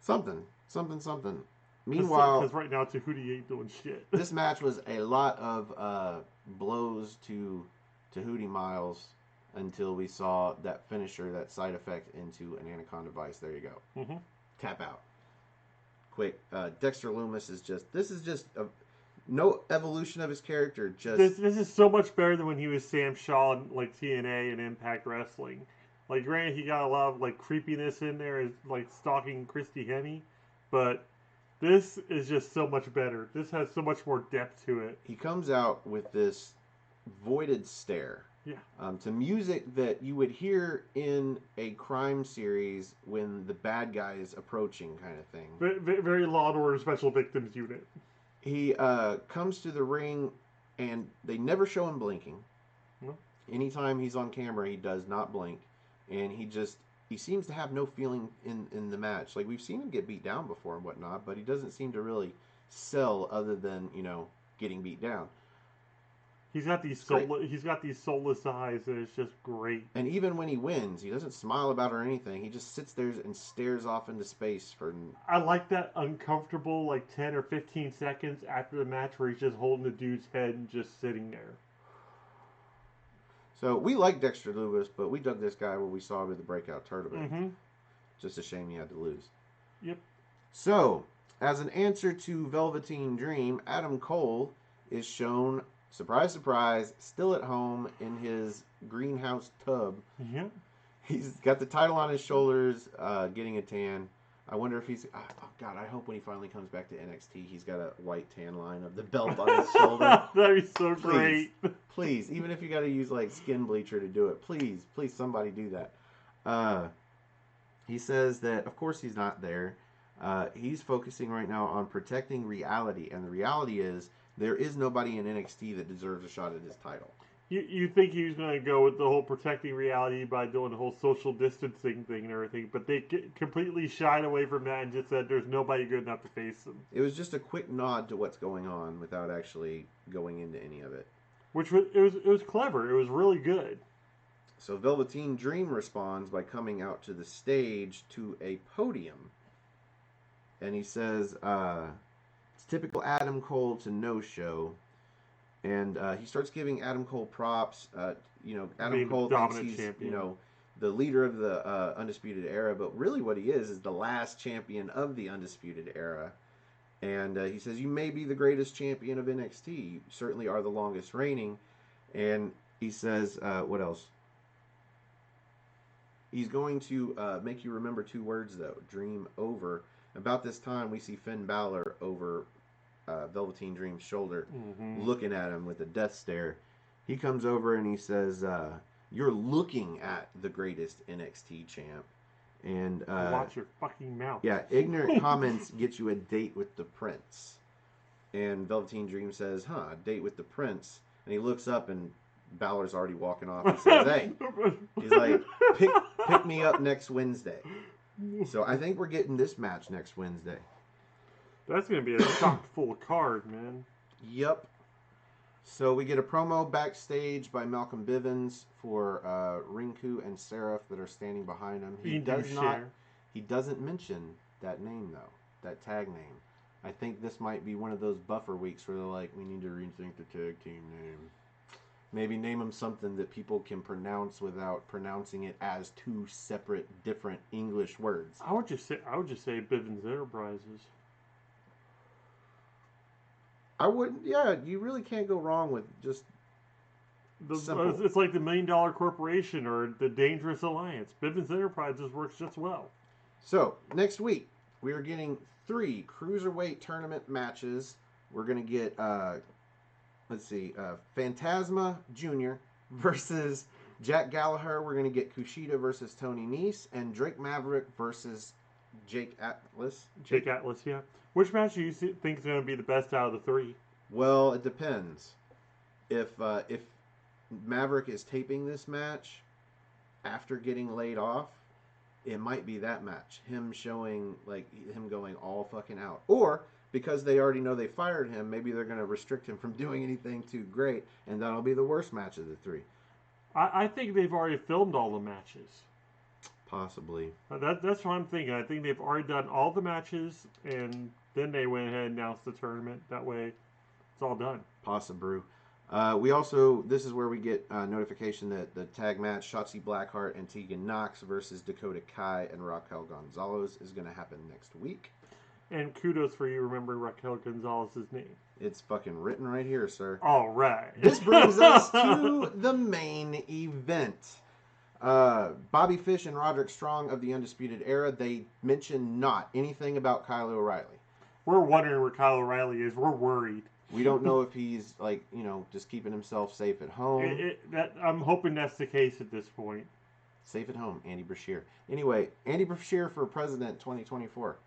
Something. Meanwhile,
because right now Tahuti ain't doing shit.
This match was a lot of blows to Hootie Miles until we saw that finisher, that side effect into an Anaconda Vice. There you go.
Mm-hmm.
Tap out. Quick. Dexter Lumis is just no evolution of his character.
This is so much better than when he was Sam Shaw in like TNA and Impact Wrestling. Like, granted, he got a lot of like creepiness in there, as like stalking Christy Hemme, but this is just so much better. This has so much more depth to it.
He comes out with this voided stare.
Yeah.
To music that you would hear in a crime series when the bad guy is approaching, kind of thing.
Very Law and Order Special Victims Unit.
He comes to the ring, and they never show him blinking.
No.
Anytime he's on camera, he does not blink, and he seems to have no feeling in the match. Like, we've seen him get beat down before and whatnot, but he doesn't seem to really sell other than, getting beat down.
He's got these soulless eyes, and it's just great.
And even when he wins, he doesn't smile about it or anything. He just sits there and stares off into space for.
I like that uncomfortable, like 10 or 15 seconds after the match, where he's just holding the dude's head and just sitting there.
So we like Dexter Lumis, but we dug this guy when we saw him at the Breakout Tournament.
Mm-hmm.
Just a shame he had to lose.
Yep.
So, as an answer to Velveteen Dream, Adam Cole is shown, surprise, surprise, still at home in his greenhouse tub.
Yeah.
He's got the title on his shoulders, getting a tan. I wonder if he's... Oh, God, I hope when he finally comes back to NXT, he's got a white tan line of the belt on his shoulder.
That'd be so great.
Please, even if you got to use, like, skin bleacher to do it, please, somebody do that. He says that, of course, he's not there. He's focusing right now on protecting reality, and the reality is there is nobody in NXT that deserves a shot at his title.
You think he was going to go with the whole protecting reality by doing the whole social distancing thing and everything, but they completely shied away from that and just said there's nobody good enough to face them.
It was just a quick nod to what's going on without actually going into any of it.
Which was clever. It was really good.
So Velveteen Dream responds by coming out to the stage to a podium. And he says, it's typical Adam Cole to no-show. And he starts giving Adam Cole props. Adam Cole thinks he's,
champion.
The leader of the Undisputed Era. But really what he is the last champion of the Undisputed Era. And he says, you may be the greatest champion of NXT. You certainly are the longest reigning. And he says, what else? He's going to make you remember two words, though. Dream over. About this time, we see Finn Balor over Velveteen Dream's shoulder, looking at him with a death stare. He comes over and he says, you're looking at the greatest NXT champ. And
watch your fucking mouth.
Yeah, ignorant comments get you a date with the prince. And Velveteen Dream says, a date with the prince. And he looks up and Balor's already walking off. He says, hey, he's like, pick me up next Wednesday. So I think we're getting this match next Wednesday.
That's going to be a chock full card, man.
Yep. So we get a promo backstage by Malcolm Bivens for Rinku and Seraph that are standing behind him. He doesn't mention that name, though, that tag name. I think this might be one of those buffer weeks where they're like, we need to rethink the tag team name. Maybe name them something that people can pronounce without pronouncing it as two separate, different English words.
I would just say Bivens Enterprises.
I wouldn't. Yeah, you really can't go wrong with just simple.
It's like the $1 Million Corporation or the Dangerous Alliance. Bivens Enterprises works just well.
So next week we are getting 3 cruiserweight tournament matches. We're gonna get Phantasma Jr. versus Jack Gallagher. We're gonna get Kushida versus Tony Nese, and Drake Maverick versus Jake Atlas.
Jake Atlas, yeah. Which match do you think is going to be the best out of the 3?
Well, it depends. If Maverick is taping this match after getting laid off, it might be that match. Him showing, like, him going all fucking out. Or, because they already know they fired him, maybe they're going to restrict him from doing anything too great, and that'll be the worst match of the 3.
I think they've already filmed all the matches.
Possibly.
That's what I'm thinking. I think they've already done all the matches, and Then they went ahead and announced the tournament. That way, it's all done.
Pasta brew. We also, this is where we get notification that the tag match, Shotzi Blackheart and Tegan Knox versus Dakota Kai and Raquel Gonzalez, is going to happen next week.
And kudos for you remembering Raquel Gonzalez's name.
It's fucking written right here, sir.
All right.
This brings us to the main event. Bobby Fish and Roderick Strong of the Undisputed Era, they mention not anything about Kyle O'Reilly.
We're wondering where Kyle O'Reilly is. We're worried.
We don't know if he's, just keeping himself safe at home.
I'm hoping that's the case at this point.
Safe at home, Andy Brashear. Anyway, Andy Brashear for President 2024.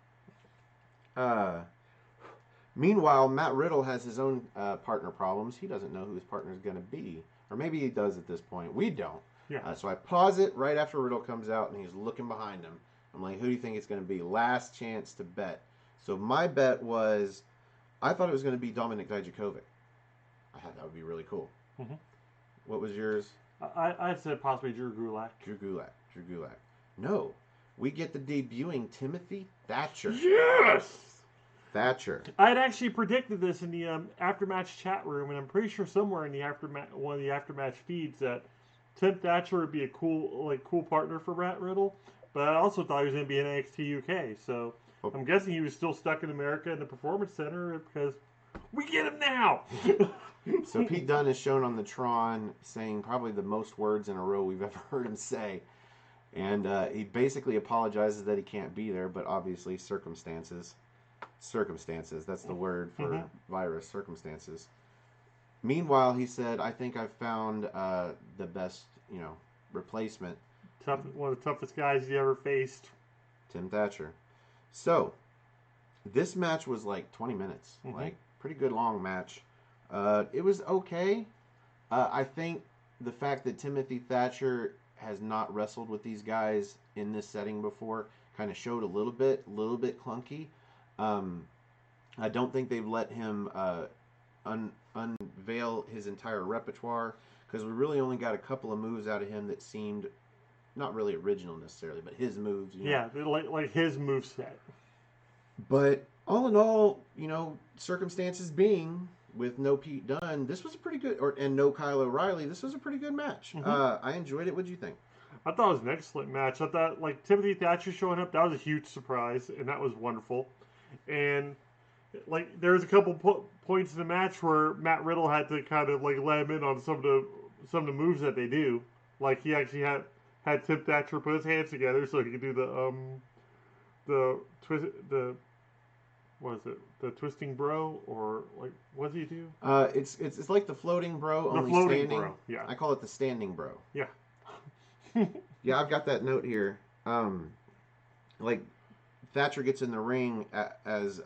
Meanwhile, Matt Riddle has his own partner problems. He doesn't know who his partner is going to be. Or maybe he does at this point. We don't.
Yeah.
So I pause it right after Riddle comes out and he's looking behind him. I'm like, who do you think it's going to be? Last chance to bet. So my bet was, I thought it was going to be Dominik Dijakovic. I thought that would be really cool.
Mm-hmm.
What was yours?
I said possibly Drew Gulak.
Drew Gulak. No. We get the debuting Timothy Thatcher.
Yes!
Thatcher.
I had actually predicted this in the aftermatch chat room, and I'm pretty sure somewhere in the one of the aftermatch feeds that Tim Thatcher would be a cool partner for Matt Riddle. But I also thought he was going to be in NXT UK, so I'm guessing he was still stuck in America in the Performance Center because we get him now.
So Pete Dunne is shown on the Tron saying probably the most words in a row we've ever heard him say. And he basically apologizes that he can't be there, but obviously circumstances. That's the word for virus, circumstances. Meanwhile, he said, I think I've found the best, replacement.
One of the toughest guys he ever faced.
Tim Thatcher. So, this match was like 20 minutes. Pretty good long match. It was okay. I think the fact that Timothy Thatcher has not wrestled with these guys in this setting before kind of showed a little bit clunky. I don't think they've let him unveil his entire repertoire because we really only got a couple of moves out of him that seemed not really original necessarily, but his moves.
Yeah, like his moveset.
But all in all, circumstances being, with no Pete Dunne, this was a pretty good, and no Kyle O'Reilly, this was a pretty good match. I enjoyed it. What did you think?
I thought it was an excellent match. I thought, Timothy Thatcher showing up, that was a huge surprise, and that was wonderful. And, there was a couple points in the match where Matt Riddle had to kind of, let him in on some of the moves that they do. He actually had Tim Thatcher put his hands together so he could do the twisting bro, or what does he do?
It's like the floating bro, only
floating
standing.
Bro, yeah.
I call it the standing bro.
Yeah.
Yeah, I've got that note here. Thatcher gets in the ring as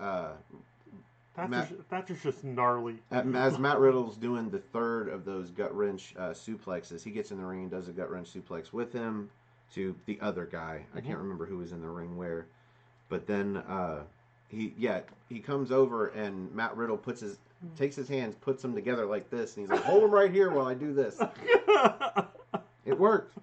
Thatcher's just gnarly.
As Matt Riddle's doing the third of those gut wrench suplexes, he gets in the ring and does a gut wrench suplex with him to the other guy. I can't remember who was in the ring where, but then he comes over and Matt Riddle takes his hands, puts them together like this, and he's like, hold them right here while I do this. It worked.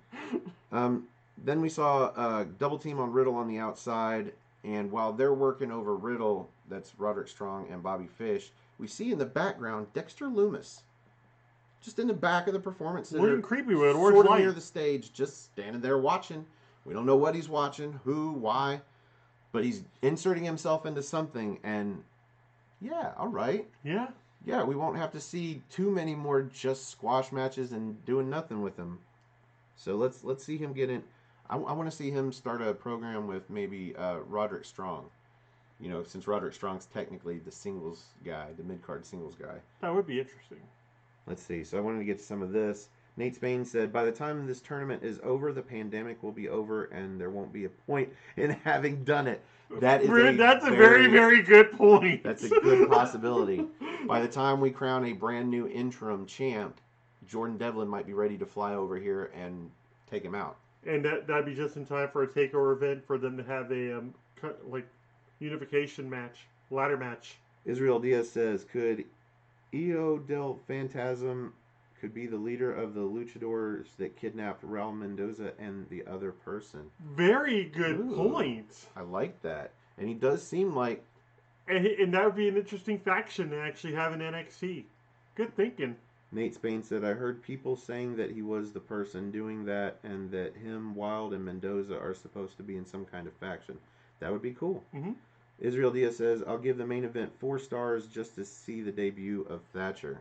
Then we saw a double team on Riddle on the outside, and while they're working over Riddle, that's Roderick Strong and Bobby Fish, we see in the background Dexter Lumis, just in the back of the Performance Center,
looking creepy with an orange
sort of
light
near the stage, just standing there watching. We don't know what he's watching, who, why, but he's inserting himself into something, and yeah, all right.
Yeah.
Yeah, we won't have to see too many more just squash matches and doing nothing with him. So let's see him get in. I want to see him start a program with maybe Roderick Strong. Since Roderick Strong's technically the singles guy, the mid-card singles guy.
That would be interesting.
Let's see. So I wanted to get to some of this. Nate Spain said, by the time this tournament is over, the pandemic will be over and there won't be a point in having done it. That's a very, very good point. That's a good possibility. By the time we crown a brand new interim champ, Jordan Devlin might be ready to fly over here and take him out.
And that'd be just in time for a takeover event for them to have a unification match, ladder match.
Israel Diaz says, could Io del Phantasm could be the leader of the luchadors that kidnapped Raul Mendoza and the other person?
Very good point.
I like that. And he does seem like
And that would be an interesting faction to actually have in NXT. Good thinking.
Nate Spain said, I heard people saying that he was the person doing that and that him, Wild, and Mendoza are supposed to be in some kind of faction. That would be cool.
Mm-hmm.
Israel Diaz says, I'll give the main event 4 stars just to see the debut of Thatcher.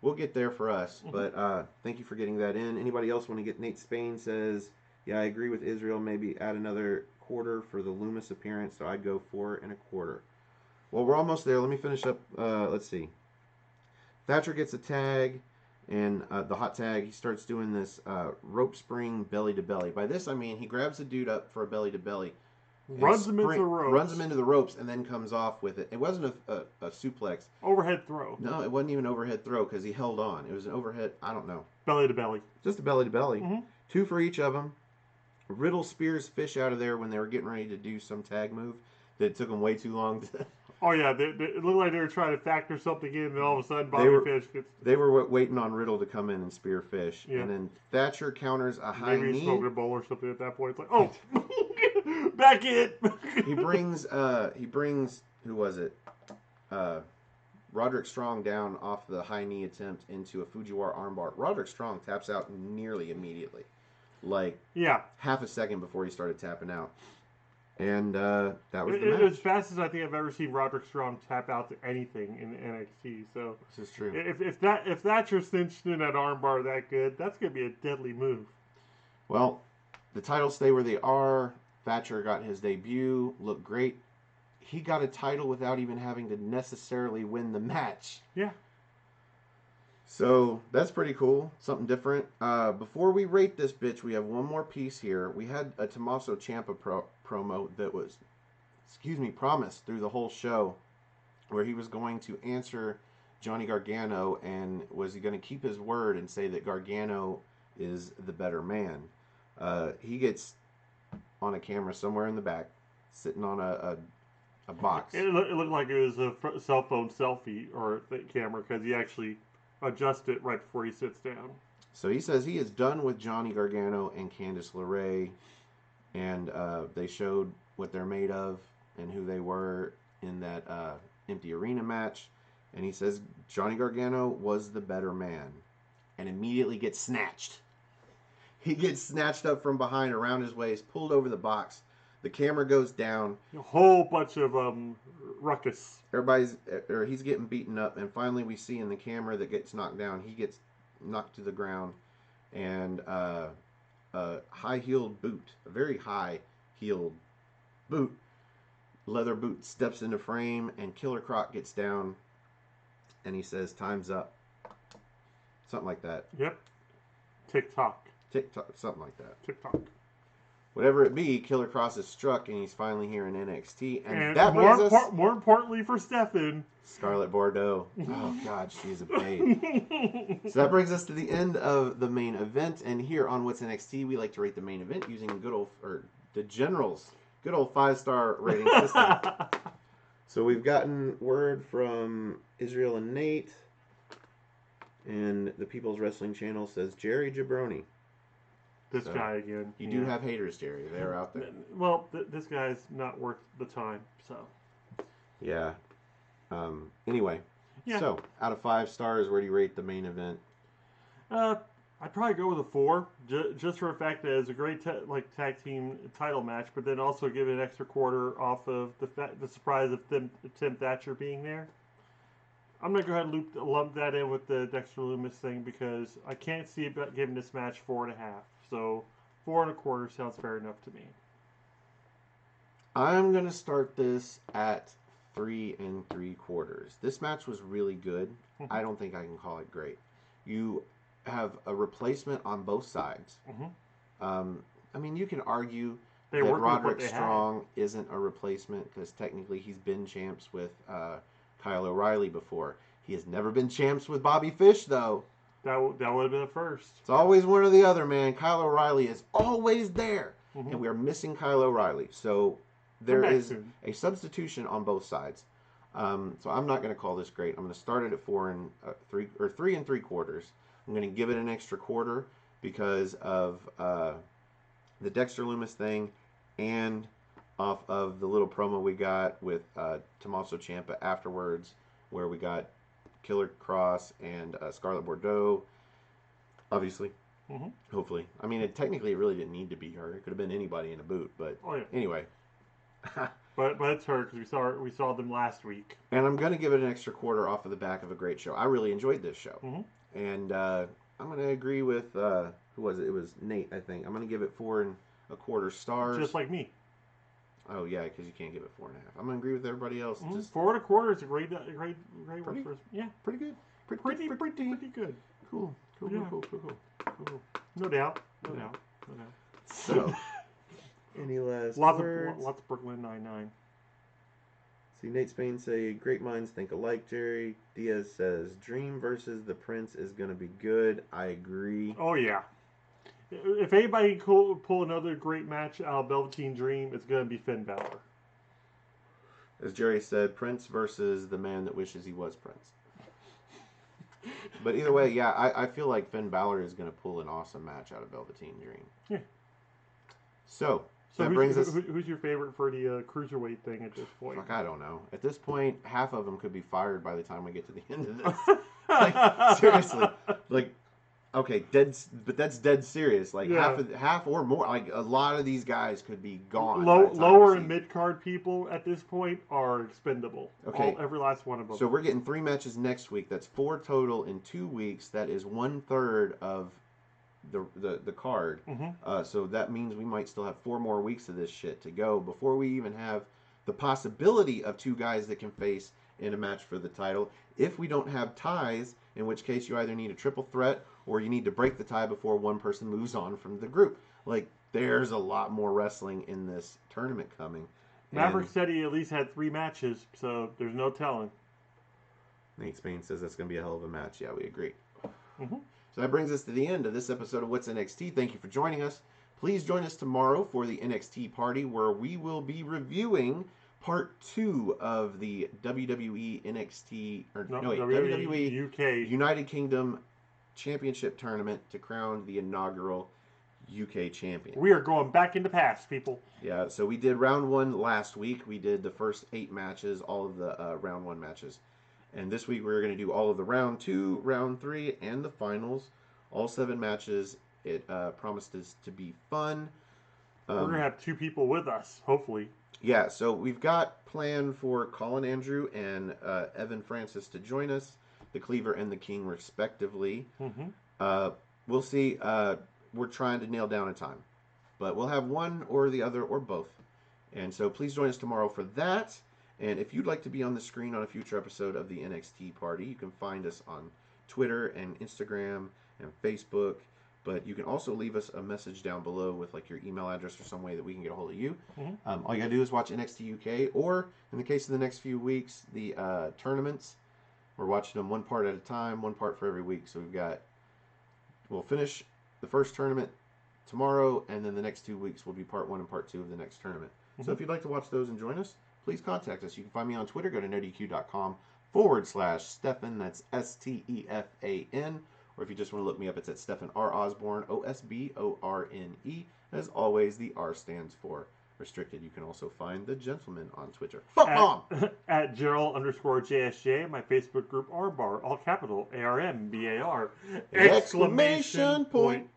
We'll get there for us, but thank you for getting that in. Anybody else want to get? Nate Spain says, yeah, I agree with Israel. Maybe add another quarter for the Loomis appearance, so I'd go 4 1/4. Well, we're almost there. Let me finish up. Let's see. Thatcher gets a tag, and the hot tag. He starts doing this rope spring belly to belly. By this, I mean he grabs the dude up for a belly to belly.
Runs him into the ropes.
Runs him into the ropes and then comes off with it. It wasn't a suplex.
Overhead throw.
No, it wasn't even overhead throw because he held on. It was an overhead, I don't know.
Belly to belly.
Just a belly to belly.
Mm-hmm.
2 for each of them. Riddle spears Fish out of there when they were getting ready to do some tag move that it took them way too long to...
Oh, yeah. It looked like they were trying to factor something in, and all of a sudden Fish gets...
They were waiting on Riddle to come in and spear Fish.
Yeah.
And then Thatcher counters a high knee.
Maybe he smoked a bowl or something at that point. It's like, oh, back in.
he brings, who was it? Roderick Strong down off the high knee attempt into a Fujiwara armbar. Roderick Strong taps out nearly immediately. Like, half a second before he started tapping out. And that was the match.
As fast as I think I've ever seen Roderick Strong tap out to anything in NXT. So
this is true.
If Thatcher cinched in that armbar that good, that's going to be a deadly move.
Well, the titles stay where they are. Thatcher got his debut, looked great. He got a title without even having to necessarily win the match.
Yeah.
So that's pretty cool. Something different. Before we rate this bitch, we have one more piece here. We had a Tommaso Ciampa promo that was, promised through the whole show, where he was going to answer Johnny Gargano, and was he going to keep his word and say that Gargano is the better man. He gets on a camera somewhere in the back, sitting on a box.
It looked like it was a cell phone selfie or the camera, because he actually adjusts it right before he sits down.
So he says he is done with Johnny Gargano and Candice LeRae, and they showed what they're made of and who they were in that empty arena match. And he says Johnny Gargano was the better man, and immediately gets snatched. He gets snatched up from behind around his waist, pulled over the box. The camera goes down.
A whole bunch of ruckus.
He's getting beaten up, and finally we see in the camera that gets knocked down. He gets knocked to the ground, and a high-heeled boot, a very high-heeled boot, leather boot, steps into frame, and Killer Croc gets down, and he says, "Time's up." Something like that.
Yep. TikTok,
something like that.
TikTok.
Whatever it be, Killer Cross is struck, and he's finally here in NXT.
And
that brings us...
more importantly for Stefan,
Scarlett Bordeaux. Oh, God, she's a babe. So that brings us to the end of the main event. And here on What's NXT, we like to rate the main event using the General's good old 5-star rating system. So we've gotten word from Israel and Nate. And the People's Wrestling Channel says Jerry Jabroni.
This guy again.
You do have haters, Jerry. They're out there.
Well, this guy's not worth the time, so.
Yeah. Anyway. Yeah. So, out of 5 stars, where do you rate the main event?
I'd probably go with a 4, just for the fact that it's a great tag team title match, but then also give it an extra quarter off of the surprise of Tim Thatcher being there. I'm going to go ahead and lump that in with the Dexter Loomis thing, because I can't see about giving this match 4.5. So 4 1/4 sounds fair enough to me.
I'm going to start this at 3 3/4. This match was really good. I don't think I can call it great. You have a replacement on both sides. I mean, you can argue that Roderick Strong isn't a replacement, because technically he's been champs with Kyle O'Reilly before. He has never been champs with Bobby Fish, though.
That would have been a first.
It's always one or the other, man. Kyle O'Reilly is always there. And we are missing Kyle O'Reilly. So there is a substitution on both sides. So I'm not going to call this great. I'm going to start it at 3 3/4. I'm going to give it an extra quarter because of the Dexter Loomis thing, and off of the little promo we got with Tommaso Ciampa afterwards, where we got Killer Cross and Scarlett Bordeaux, obviously.
Mm-hmm.
Hopefully. I mean, technically, it really didn't need to be her. It could have been anybody in a boot, but anyway.
but it's her because we saw them last week.
And I'm going to give it an extra quarter off of the back of a great show. I really enjoyed this show.
Mm-hmm.
And I'm going to agree with, who was it? It was Nate, I think. I'm going to give it 4 1/4 stars.
Just like me.
Oh, yeah, because you can't give it 4.5. I'm going to agree with everybody else.
Mm-hmm.
Just
4 1/4 is a great work for us. Yeah.
pretty good.
Pretty good.
Cool.
Yeah.
Cool.
No doubt.
So, any last
lots
words?
of Brooklyn Nine-Nine.
See, Nate Spain say, great minds think alike, Jerry. Diaz says, Dream versus the Prince is going to be good. I agree.
Oh, yeah. If anybody can pull another great match out of Velveteen Dream, it's going to be Finn Balor.
As Jerry said, Prince versus the man that wishes he was Prince. But either way, yeah, I feel like Finn Balor is going to pull an awesome match out of Velveteen Dream.
Yeah.
So that brings us...
Who's your favorite for the Cruiserweight thing at this point?
Fuck, I don't know. At this point, half of them could be fired by the time we get to the end of this. Like, seriously. Like, okay, but that's dead serious. Like, half or more. Like, a lot of these guys could be gone.
Lower and mid-card people at this point are expendable.
Okay.
Every last one of them.
So we're getting 3 matches next week. That's 4 total in 2 weeks. That is 1/3 of the card.
Mm-hmm.
So that means we might still have 4 more weeks of this shit to go before we even have the possibility of 2 guys that can face in a match for the title. If we don't have ties, in which case you either need a triple threat or you need to break the tie before one person moves on from the group. Like, there's a lot more wrestling in this tournament coming.
Maverick said he at least had 3 matches, so there's no telling.
Nate Spain says that's going to be a hell of a match. Yeah, we agree.
Mm-hmm.
So that brings us to the end of this episode of What's NXT. Thank you for joining us. Please join us tomorrow for the NXT party, where we will be reviewing part 2 of the WWE NXT, WWE
UK
United Kingdom Championship Tournament to crown the inaugural UK champion.
We are going back in the past, people.
Yeah, so we did round 1 last week. We did the first 8 matches, all of the round 1 matches. And this week we're going to do all of the round 2, round 3, and the finals. All 7 matches. It promises to be fun.
We're going to have 2 people with us, hopefully.
Yeah, so we've got planned for Colin Andrew and Evan Francis to join us, the Cleaver and the King, respectively.
Mm-hmm.
We'll see. We're trying to nail down a time. But we'll have one or the other or both. And so please join us tomorrow for that. And if you'd like to be on the screen on a future episode of the NXT party, you can find us on Twitter and Instagram and Facebook. But you can also leave us a message down below with like your email address or some way that we can get a hold of you.
Mm-hmm.
All you got to do is watch NXT UK, or in the case of the next few weeks, the tournaments. We're watching them 1 part at a time, 1 part for every week. So we'll finish the first tournament tomorrow, and then the next 2 weeks will be part 1 and part 2 of the next tournament.
Mm-hmm.
So if you'd like to watch those and join us, please contact us. You can find me on Twitter. Go to nerdq.com/Stefan. That's STEFAN. Or if you just want to look me up, it's at Stefan R. Osborne, OSBORNE. As always, the R stands for restricted. You can also find the gentleman on Twitter.
At Gerald_JSJ, my Facebook group Armbar, all capital, ARMBAR. Exclamation point.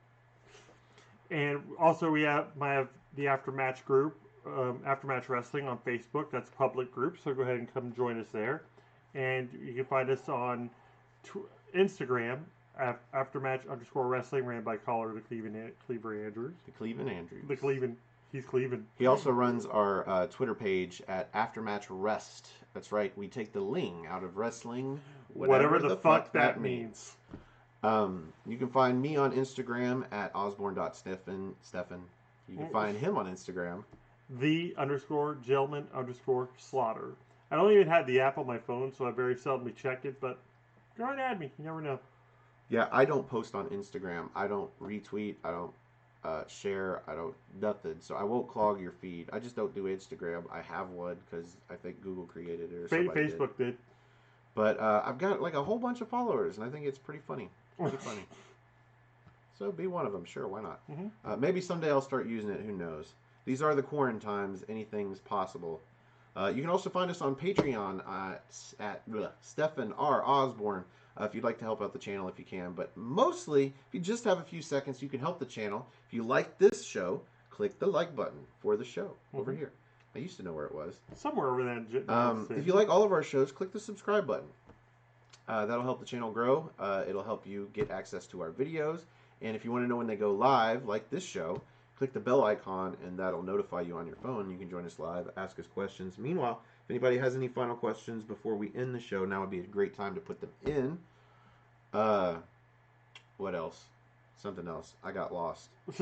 And also we have the Aftermatch group, Aftermatch Wrestling on Facebook. That's a public group, so go ahead and come join us there. And you can find us on Instagram, Aftermatch_Wrestling, ran by caller the Cleaver Andrews.
The Cleveland Andrews.
He's Cleveland.
He also runs our Twitter page at Aftermatch Rest. That's right. We take the ling out of wrestling.
Whatever the fuck that means.
You can find me on Instagram at Osborne.Stefan. You can find him on Instagram.
_gentleman_slaughter. I don't even have the app on my phone, so I very seldomly check it, but go ahead and add me. You never know.
Yeah, I don't post on Instagram. I don't retweet. I don't share. I don't nothing. So I won't clog your feed. I just don't do Instagram. I have one because I think Google created it or somebody
Facebook did.
But I've got like a whole bunch of followers, and I think it's pretty funny. Pretty funny. So be one of them. Sure, why not?
Mm-hmm.
Maybe someday I'll start using it. Who knows? These are the quarantine times. Anything's possible. You can also find us on Patreon at Stefan R. Osborne if you'd like to help out the channel if you can. But mostly, if you just have a few seconds, you can help the channel. If you like this show, click the like button for the show over here. I used to know where it was.
Somewhere over there.
If you like all of our shows, click the subscribe button. That'll help the channel grow. It'll help you get access to our videos. And if you want to know when they go live, like this show, click the bell icon, and that'll notify you on your phone. You can join us live, ask us questions. Meanwhile, if anybody has any final questions before we end the show, now would be a great time to put them in. What else? Something else. I got lost.
If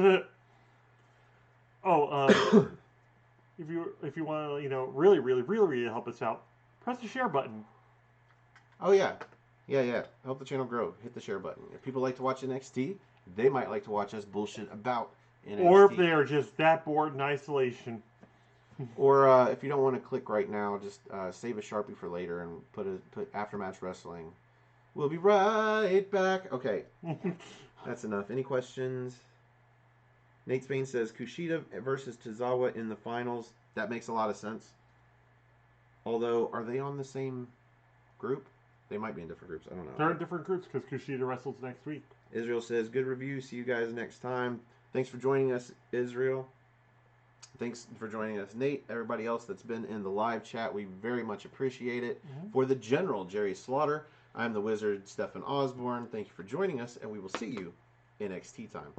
you want to, really help us out, press the share button.
Oh, yeah. Yeah. Help the channel grow. Hit the share button. If people like to watch NXT, they might like to watch us bullshit about NXT.
Or if they are just that bored in isolation.
Or if you don't want to click right now, just save a Sharpie for later and put Aftermatch Wrestling. We'll be right back. Okay. That's enough. Any questions? Nate Spain says Kushida versus Tozawa in the finals. That makes a lot of sense. Although, are they on the same group? They might be in different groups. I don't know.
They're in different groups because Kushida wrestles next week.
Israel says, good review. See you guys next time. Thanks for joining us, Israel. Thanks for joining us, Nate. Everybody else that's been in the live chat, we very much appreciate it. Mm-hmm. For the General, Jerry Slaughter, I'm the Wizard, Stefan Osborne. Thank you for joining us, and we will see you in NXT time.